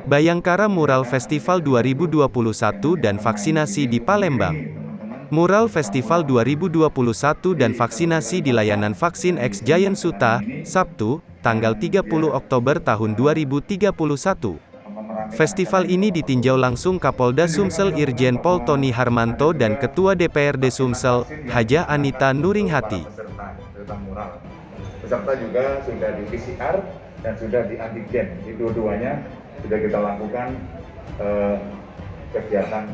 Bayangkara Mural Festival 2021 dan vaksinasi di Palembang. Mural Festival 2021 dan vaksinasi di layanan vaksin X Giant Suta, Sabtu, tanggal 30 Oktober tahun 2031. Festival ini ditinjau langsung Kapolda Sumsel Irjen Pol Tony Harmanto dan Ketua DPRD Sumsel, Hajah Anita Nuringhati. Peserta juga sudah di PCR dan sudah di antigen. Di dua-duanya sudah kita lakukan kegiatan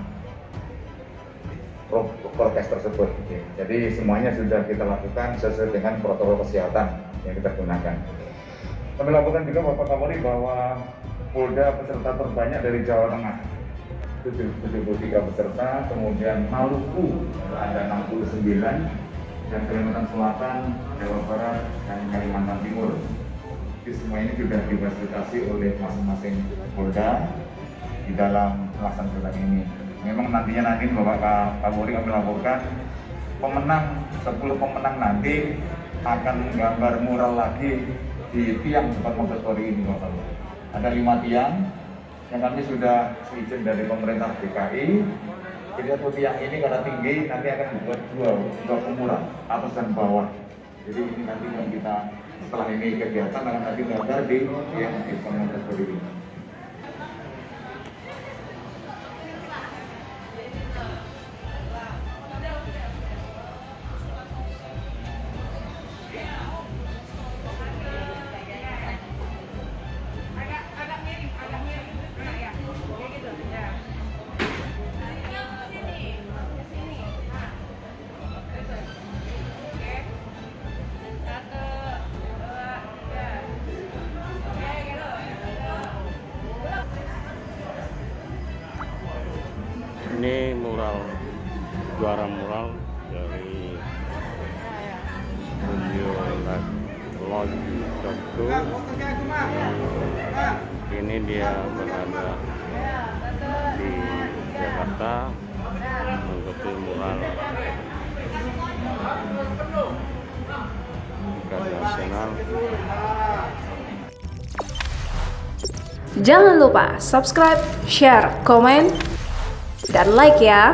prokes tersebut. Jadi semuanya sudah kita lakukan sesuai dengan protokol kesehatan yang kita gunakan. Kami lakukan juga Bapak Kapolri bahwa Polda peserta terbanyak dari Jawa Tengah 73 peserta, kemudian Maluku ada 69, dan Kalimantan Selatan, Jawa Barat, dan Kalimantan Timur. Jadi semua ini sudah difasilitasi oleh masing-masing Polda di dalam pelaksanaan kegiatan ini. Memang nantinya Bapak Kapolri kami laporkan pemenang 10 pemenang nanti akan menggambar mural lagi di tiang depan Mabes Polri ini, Bapak. Ada 5 tiang yang kami sudah izin dari pemerintah DKI. Jadi satu tiang ini karena tinggi nanti akan dibuat dua pemural atas dan bawah. Jadi ini nanti yang kita setelah ini kegiatan akan nanti gambar di tiang di depan Mabes Polri ini. Ini juara mural dari Studio Lodge Dokter. Ini dia berada di Jakarta mengikuti mural tingkat nasional. Jangan lupa subscribe, share, komen, dan like ya.